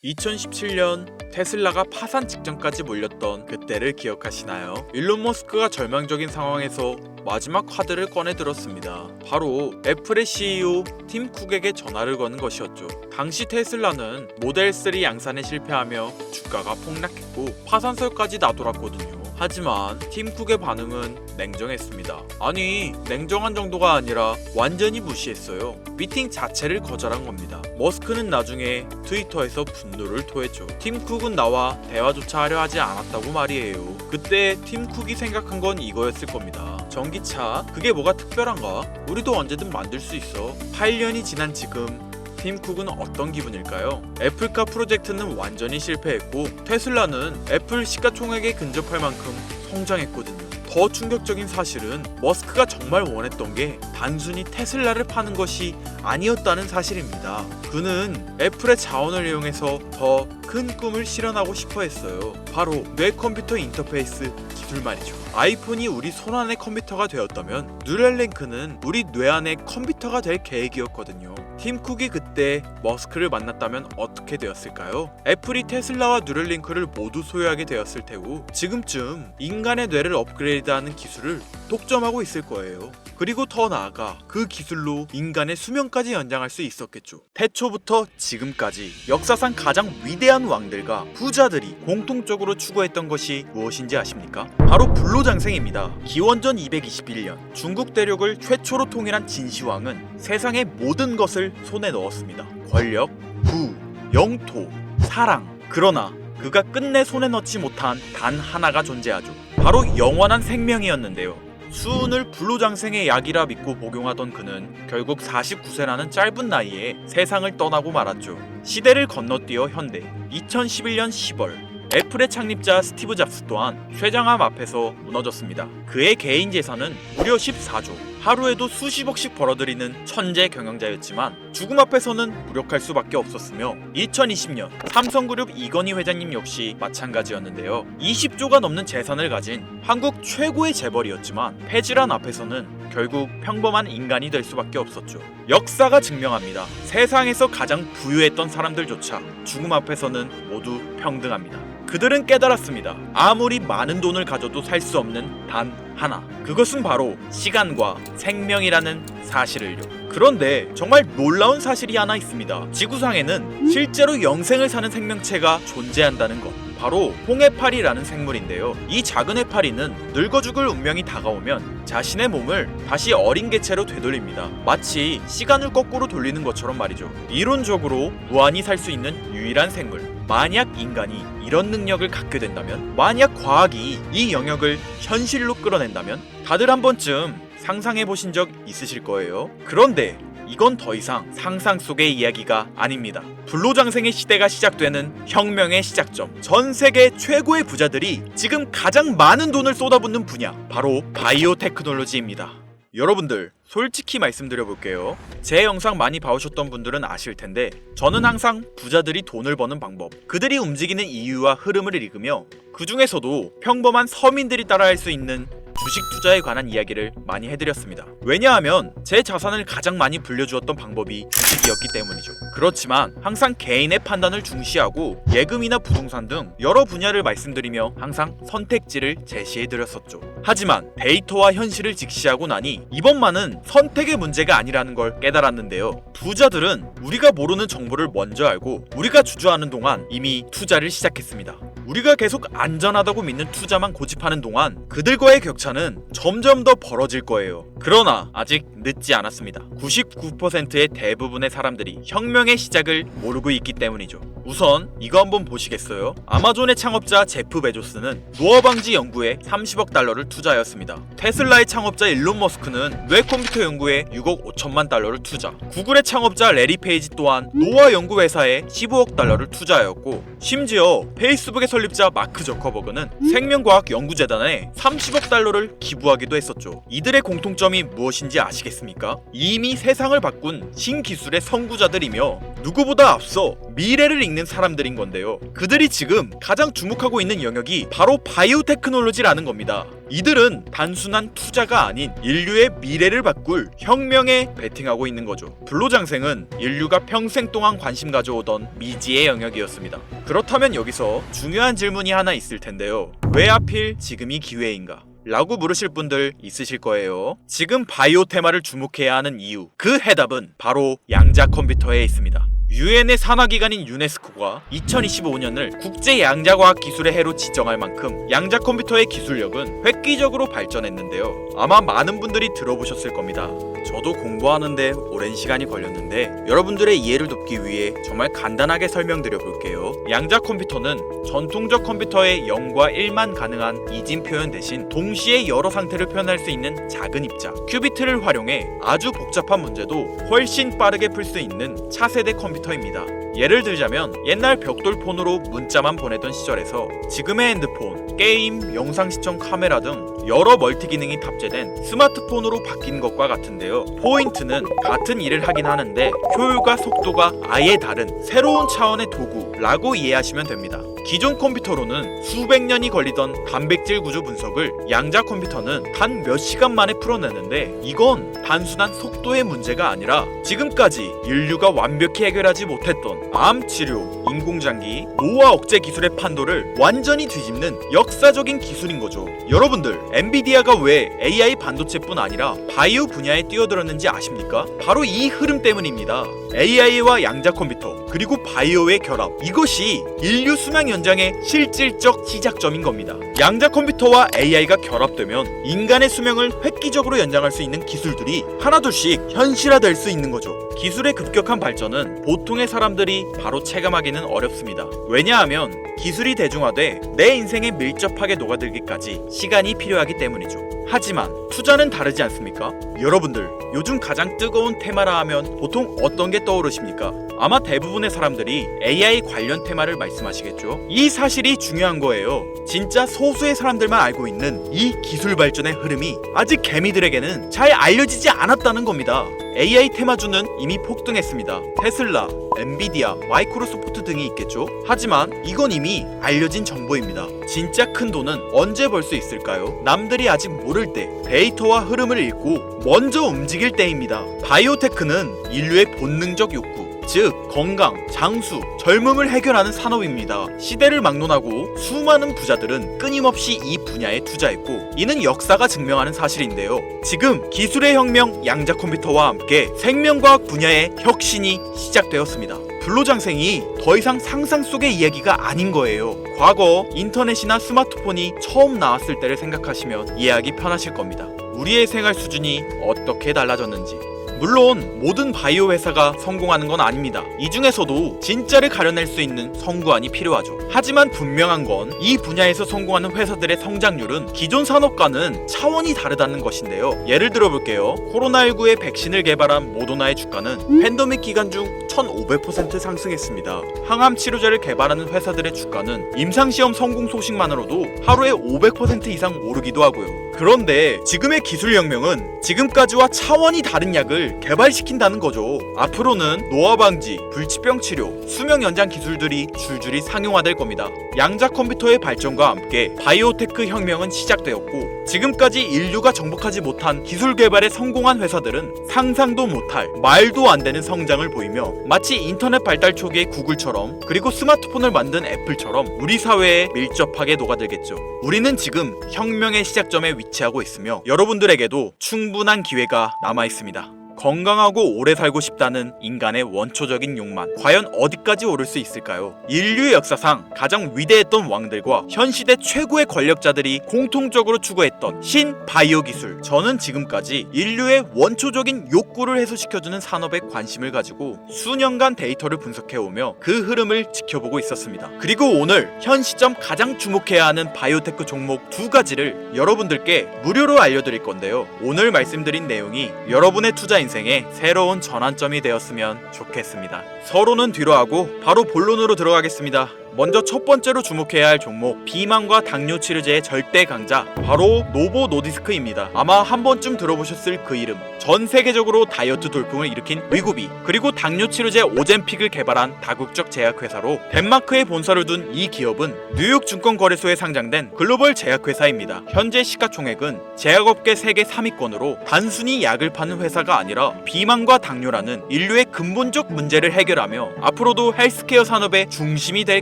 2017년 테슬라가 파산 직전까지 몰렸던 그때를 기억하시나요? 일론 머스크가 절망적인 상황에서 마지막 카드를 꺼내 들었습니다. 바로 애플의 CEO 팀 쿡에게 전화를 거는 것이었죠. 당시 테슬라는 모델 3 양산에 실패하며 주가가 폭락했고 파산설까지 나돌았거든요. 하지만 팀 쿡의 반응은 냉정했습니다. 아니, 냉정한 정도가 아니라 완전히 무시했어요. 미팅 자체를 거절한 겁니다. 머스크는 나중에 트위터에서 분노를 토했죠. 팀 쿡은 나와 대화조차 하려 하지 않았다고 말이에요. 그때 팀 쿡이 생각한 건 이거였을 겁니다. 전기차, 그게 뭐가 특별한가? 우리도 언제든 만들 수 있어. 8년이 지난 지금 팀 쿡은 어떤 기분일까요? 애플카 프로젝트는 완전히 실패했고 테슬라는 애플 시가총액에 근접할 만큼 성장했거든요. 더 충격적인 사실은 머스크가 정말 원했던 게 단순히 테슬라를 파는 것이 아니었다는 사실입니다. 그는 애플의 자원을 이용해서 더 큰 꿈을 실현하고 싶어 했어요. 바로 뇌 컴퓨터 인터페이스 기술 말이죠. 아이폰이 우리 손안의 컴퓨터가 되었다면 뉴럴링크는 우리 뇌 안의 컴퓨터가 될 계획이었거든요. 팀 쿡이 그때 머스크를 만났다면 어떻게 되었을까요? 애플이 테슬라와 뉴럴링크를 모두 소유하게 되었을 테고 지금쯤 인간의 뇌를 업그레이드하는 기술을 독점하고 있을 거예요. 그리고 더 나아가 그 기술로 인간의 수명까지 연장할 수 있었겠죠. 태초부터 지금까지 역사상 가장 위대한 왕들과 부자들이 공통적으로 추구했던 것이 무엇인지 아십니까? 바로 불로장생입니다. 기원전 221년 중국 대륙을 최초로 통일한 진시황은 세상의 모든 것을 손에 넣었습니다. 권력, 부, 영토, 사랑. 그러나 그가 끝내 손에 넣지 못한 단 하나가 존재하죠. 바로 영원한 생명이었는데요. 수은을 불로장생의 약이라 믿고 복용하던 그는 결국 49세라는 짧은 나이에 세상을 떠나고 말았죠. 시대를 건너뛰어 현대 2011년 10월 애플의 창립자 스티브 잡스 또한 쇠장암 앞에서 무너졌습니다. 그의 개인 재산은 무려 14조, 하루에도 수십억씩 벌어들이는 천재 경영자였지만 죽음 앞에서는 무력할 수밖에 없었으며 2020년 삼성그룹 이건희 회장님 역시 마찬가지였는데요. 20조가 넘는 재산을 가진 한국 최고의 재벌이었지만 폐질환 앞에서는 결국 평범한 인간이 될 수밖에 없었죠. 역사가 증명합니다. 세상에서 가장 부유했던 사람들조차 죽음 앞에서는 모두 평등합니다. 그들은 깨달았습니다. 아무리 많은 돈을 가져도 살 수 없는 단 하나. 그것은 바로 시간과 생명이라는 사실을요. 그런데 정말 놀라운 사실이 하나 있습니다. 지구상에는 실제로 영생을 사는 생명체가 존재한다는 것. 바로 홍해파리라는 생물인데요. 이 작은 해파리는 늙어 죽을 운명이 다가오면 자신의 몸을 다시 어린 개체로 되돌립니다. 마치 시간을 거꾸로 돌리는 것처럼 말이죠. 이론적으로 무한히 살 수 있는 유일한 생물. 만약 인간이 이런 능력을 갖게 된다면, 만약 과학이 이 영역을 현실로 끌어낸다면 다들 한 번쯤 상상해 보신 적 있으실 거예요. 그런데 이건 더 이상 상상 속의 이야기가 아닙니다. 불로장생의 시대가 시작되는 혁명의 시작점. 전 세계 최고의 부자들이 지금 가장 많은 돈을 쏟아붓는 분야, 바로 바이오 테크놀로지입니다. 여러분들, 솔직히 말씀드려볼게요. 제 영상 많이 봐오셨던 분들은 아실 텐데 저는 항상 부자들이 돈을 버는 방법, 그들이 움직이는 이유와 흐름을 읽으며 그 중에서도 평범한 서민들이 따라할 수 있는 주식 투자에 관한 이야기를 많이 해드렸습니다. 왜냐하면 제 자산을 가장 많이 불려주었던 방법이 주식이었기 때문이죠. 그렇지만 항상 개인의 판단을 중시하고 예금이나 부동산 등 여러 분야를 말씀드리며 항상 선택지를 제시해드렸었죠. 하지만 데이터와 현실을 직시하고 나니 이번만은 선택의 문제가 아니라는 걸 깨달았는데요. 부자들은 우리가 모르는 정보를 먼저 알고 우리가 주저하는 동안 이미 투자를 시작했습니다. 우리가 계속 안전하다고 믿는 투자만 고집하는 동안 그들과의 격차는 점점 더 벌어질 거예요. 그러나 아직 늦지 않았습니다. 99%의 대부분의 사람들이 혁명의 시작을 모르고 있기 때문이죠. 우선 이거 한번 보시겠어요? 아마존의 창업자 제프 베조스는 노화 방지 연구에 30억 달러를 투자하였습니다. 테슬라의 창업자 일론 머스크는 뇌 컴퓨터 연구에 6억 5천만 달러를 투자. 구글의 창업자 레리 페이지 또한 노화 연구 회사에 15억 달러를 투자하였고, 심지어 페이스북의 설립자 마크 저커버그는 생명과학 연구재단에 30억 달러를 기부하기도 했었죠. 이들의 공통점이 무엇인지 아시겠습니까? 이미 세상을 바꾼 신기술의 선구자들이며 누구보다 앞서 미래를 읽는 사람들인 건데요. 그들이 지금 가장 주목하고 있는 영역이 바로 바이오 테크놀로지라는 겁니다. 이들은 단순한 투자가 아닌 인류의 미래를 바꿀 혁명에 베팅하고 있는 거죠. 불로장생은 인류가 평생 동안 관심 가져오던 미지의 영역이었습니다. 그렇다면 여기서 중요한 질문이 하나 있을 텐데요. 왜 하필 지금이 기회인가? 라고 물으실 분들 있으실 거예요. 지금 바이오 테마를 주목해야 하는 이유, 그 해답은 바로 양자 컴퓨터에 있습니다. 유엔의 산하기관인 유네스코가 2025년을 국제 양자과학 기술의 해로 지정할 만큼 양자 컴퓨터의 기술력은 획기적으로 발전했는데요. 아마 많은 분들이 들어보셨을 겁니다. 저도 공부하는데 오랜 시간이 걸렸는데 여러분들의 이해를 돕기 위해 정말 간단하게 설명드려 볼게요. 양자 컴퓨터는 전통적 컴퓨터의 0과 1만 가능한 이진 표현 대신 동시에 여러 상태를 표현할 수 있는 작은 입자 큐비트를 활용해 아주 복잡한 문제도 훨씬 빠르게 풀 수 있는 차세대 컴퓨터입니다. 예를 들자면 옛날 벽돌폰으로 문자만 보내던 시절에서 지금의 핸드폰, 게임, 영상 시청 카메라 등 여러 멀티 기능이 탑재된 스마트폰으로 바뀐 것과 같은데요. 포인트는 같은 일을 하긴 하는데 효율과 속도가 아예 다른 새로운 차원의 도구라고 이해하시면 됩니다. 기존 컴퓨터로는 수백 년이 걸리던 단백질 구조 분석을 양자 컴퓨터는 단 몇 시간 만에 풀어내는데 이건 단순한 속도의 문제가 아니라 지금까지 인류가 완벽히 해결하지 못했던 암 치료, 인공장기, 노화 억제 기술의 판도를 완전히 뒤집는 역사적인 기술인 거죠. 여러분들, 엔비디아가 왜 AI 반도체뿐 아니라 바이오 분야에 뛰어들었는지 아십니까? 바로 이 흐름 때문입니다. AI와 양자 컴퓨터 그리고 바이오의 결합, 이것이 인류 수명 연장의 실질적 시작점인 겁니다. 양자 컴퓨터와 AI가 결합되면 인간의 수명을 획기적으로 연장할 수 있는 기술들이 하나둘씩 현실화될 수 있는 거죠. 기술의 급격한 발전은 보통의 사람들이 바로 체감하기는 어렵습니다. 왜냐하면 기술이 대중화돼 내 인생에 밀접하게 녹아들기까지 시간이 필요하기 때문이죠. 하지만 투자는 다르지 않습니까? 여러분들, 요즘 가장 뜨거운 테마라 하면 보통 어떤 게 떠오르십니까? 아마 대부분의 사람들이 AI 관련 테마를 말씀하시겠죠? 이 사실이 중요한 거예요. 진짜 소수의 사람들만 알고 있는 이 기술 발전의 흐름이 아직 개미들에게는 잘 알려지지 않았다는 겁니다. AI 테마주는 이미 폭등했습니다. 테슬라, 엔비디아, 마이크로소프트 등이 있겠죠? 하지만 이건 이미 알려진 정보입니다. 진짜 큰 돈은 언제 벌 수 있을까요? 남들이 아직 모를 때 데이터와 흐름을 읽고 먼저 움직일 때입니다. 바이오테크는 인류의 본능적 욕구, 즉 건강, 장수, 젊음을 해결하는 산업입니다. 시대를 막론하고 수많은 부자들은 끊임없이 이 분야에 투자했고 이는 역사가 증명하는 사실인데요. 지금 기술의 혁명 양자 컴퓨터와 함께 생명과학 분야의 혁신이 시작되었습니다. 불로장생이 더 이상 상상 속의 이야기가 아닌 거예요. 과거 인터넷이나 스마트폰이 처음 나왔을 때를 생각하시면 이해하기 편하실 겁니다. 우리의 생활 수준이 어떻게 달라졌는지. 물론 모든 바이오 회사가 성공하는 건 아닙니다. 이 중에서도 진짜를 가려낼 수 있는 성구안이 필요하죠. 하지만 분명한 건 이 분야에서 성공하는 회사들의 성장률은 기존 산업과는 차원이 다르다는 것인데요. 예를 들어 볼게요. 코로나19의 백신을 개발한 모더나의 주가는 팬데믹 기간 중 1500% 상승했습니다. 항암 치료제를 개발하는 회사들의 주가는 임상시험 성공 소식만으로도 하루에 500% 이상 오르기도 하고요. 그런데 지금의 기술 혁명은 지금까지와 차원이 다른 약을 개발시킨다는 거죠. 앞으로는 노화 방지, 불치병 치료, 수명 연장 기술들이 줄줄이 상용화될 겁니다. 양자 컴퓨터의 발전과 함께 바이오테크 혁명은 시작되었고 지금까지 인류가 정복하지 못한 기술 개발에 성공한 회사들은 상상도 못할 말도 안 되는 성장을 보이며 마치 인터넷 발달 초기의 구글처럼 그리고 스마트폰을 만든 애플처럼 우리 사회에 밀접하게 녹아들겠죠. 우리는 지금 혁명의 시작점에 위치하고 있으며 여러분들에게도 충분한 기회가 남아 있습니다. 건강하고 오래 살고 싶다는 인간의 원초적인 욕망, 과연 어디까지 오를 수 있을까요? 인류의 역사상 가장 위대했던 왕들과 현 시대 최고의 권력자들이 공통적으로 추구했던 신바이오 기술. 저는 지금까지 인류의 원초적인 욕구를 해소시켜주는 산업에 관심을 가지고 수년간 데이터를 분석해오며 그 흐름을 지켜보고 있었습니다. 그리고 오늘 현 시점 가장 주목해야 하는 바이오테크 종목 두 가지를 여러분들께 무료로 알려드릴 건데요. 오늘 말씀드린 내용이 여러분의 투자 인생의 새로운 전환점이 되었으면 좋겠습니다. 서로는 뒤로 하고 바로 본론으로 들어가겠습니다. 먼저 첫 번째로 주목해야 할 종목, 비만과 당뇨 치료제의 절대 강자, 바로 노보 노디스크입니다. 아마 한 번쯤 들어보셨을 그 이름. 전 세계적으로 다이어트 돌풍을 일으킨 위고비, 그리고 당뇨 치료제 오젬픽을 개발한 다국적 제약회사로 덴마크에 본사를 둔 이 기업은 뉴욕 증권거래소에 상장된 글로벌 제약회사입니다. 현재 시가총액은 제약업계 세계 3위권으로 단순히 약을 파는 회사가 아니라 비만과 당뇨라는 인류의 근본적 문제를 해결하며 앞으로도 헬스케어 산업의 중심이 될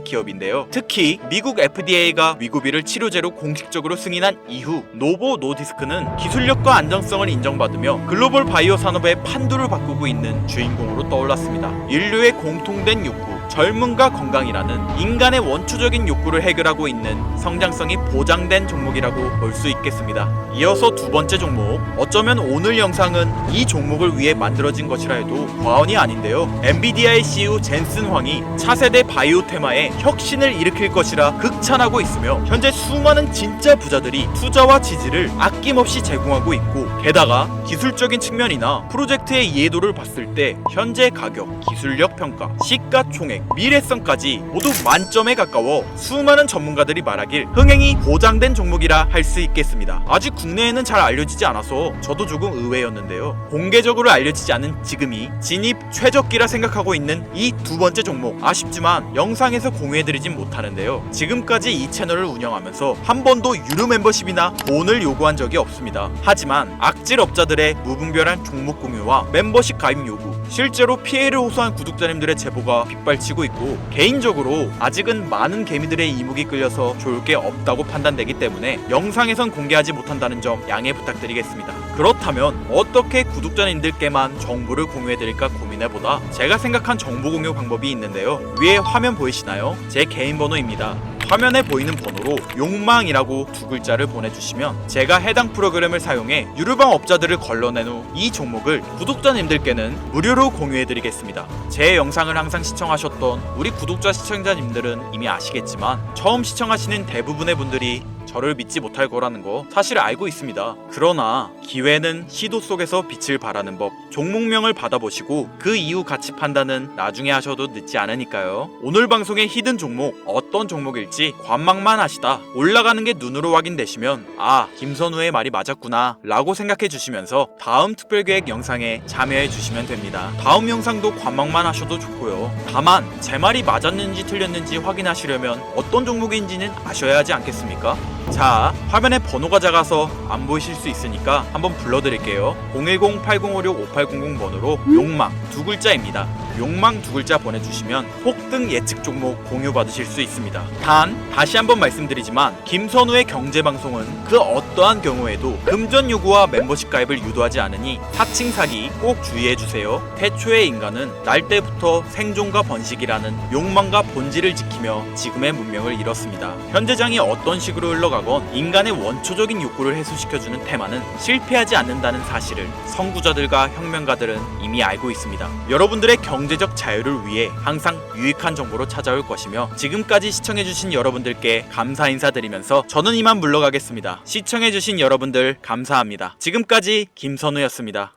기업인데요. 특히 미국 FDA가 위고비를 치료제로 공식적으로 승인한 이후 노보 노디스크는 기술력과 안정성을 인정받으며 글로벌 바이오 산업의 판도를 바꾸고 있는 주인공으로 떠올랐습니다. 인류의 공통된 욕구, 젊음과 건강이라는 인간의 원초적인 욕구를 해결하고 있는 성장성이 보장된 종목이라고 볼 수 있겠습니다. 이어서 두 번째 종목, 어쩌면 오늘 영상은 이 종목을 위해 만들어진 것이라 해도 과언이 아닌데요. 엔비디아의 CEO 젠슨 황이 차세대 바이오 테마에 혁신을 일으킬 것이라 극찬하고 있으며 현재 수많은 진짜 부자들이 투자와 지지를 아낌없이 제공하고 있고, 게다가 기술적인 측면이나 프로젝트의 이해도를 봤을 때 현재 가격, 기술력 평가, 시가총액, 미래성까지 모두 만점에 가까워 수많은 전문가들이 말하길 흥행이 보장된 종목이라 할 수 있겠습니다. 아직 국내에는 잘 알려지지 않아서 저도 조금 의외였는데요. 공개적으로 알려지지 않은 지금이 진입 최적기라 생각하고 있는 이 두 번째 종목, 아쉽지만 영상에서 공유해드리진 못하는데요. 지금까지 이 채널을 운영하면서 한 번도 유료 멤버십이나 돈을 요구한 적이 없습니다. 하지만 악질 업자들의 무분별한 종목 공유와 멤버십 가입 요구, 실제로 피해를 호소한 구독자님들의 제보가 빗발치고 있고, 개인적으로 아직은 많은 개미들의 이목이 끌려서 좋을 게 없다고 판단되기 때문에 영상에선 공개하지 못한다는 점 양해 부탁드리겠습니다. 그렇다면 어떻게 구독자님들께만 정보를 공유해드릴까 고민해보다 제가 생각한 정보 공유 방법이 있는데요. 위에 화면 보이시나요? 제 개인 번호입니다. 화면에 보이는 번호로 욕망이라고 두 글자를 보내주시면 제가 해당 프로그램을 사용해 유료방 업자들을 걸러낸 후 이 종목을 구독자님들께는 무료로 공유해드리겠습니다. 제 영상을 항상 시청하셨던 우리 구독자 시청자님들은 이미 아시겠지만 처음 시청하시는 대부분의 분들이 저를 믿지 못할 거라는 거 사실 알고 있습니다. 그러나 기회는 시도 속에서 빛을 발하는 법, 종목명을 받아보시고 그 이후 가치 판단은 나중에 하셔도 늦지 않으니까요. 오늘 방송의 히든 종목, 어떤 종목일지 관망만 하시다 올라가는 게 눈으로 확인되시면 아, 김선우의 말이 맞았구나 라고 생각해 주시면서 다음 특별계획 영상에 참여해 주시면 됩니다. 다음 영상도 관망만 하셔도 좋고요. 다만 제 말이 맞았는지 틀렸는지 확인하시려면 어떤 종목인지는 아셔야 하지 않겠습니까? 자, 화면에 번호가 작아서 안 보이실 수 있으니까 한번 불러드릴게요. 010-8056-5800 번호로 욕망 두 글자입니다. 욕망 두 글자 보내주시면 폭등 예측 종목 공유 받으실 수 있습니다. 단 다시 한번 말씀드리지만 김선우의 경제방송은 그 어떠한 경우에도 금전 요구와 멤버십 가입을 유도하지 않으니 사칭 사기 꼭 주의해주세요. 태초의 인간은 날 때부터 생존과 번식이라는 욕망과 본질을 지키며 지금의 문명을 이뤘습니다. 현재장이 어떤 식으로 흘러가건 인간의 원초적인 욕구를 해소시켜주는 테마는 실패하지 않는다는 사실을 선구자들과 혁명가들은 이미 알고 있습니다. 여러분들의 경제적 자유를 위해 항상 유익한 정보로 찾아올 것이며, 지금까지 시청해주신 여러분들께 감사 인사드리면서 저는 이만 물러가겠습니다. 시청해주신 여러분들 감사합니다. 지금까지 김선우였습니다.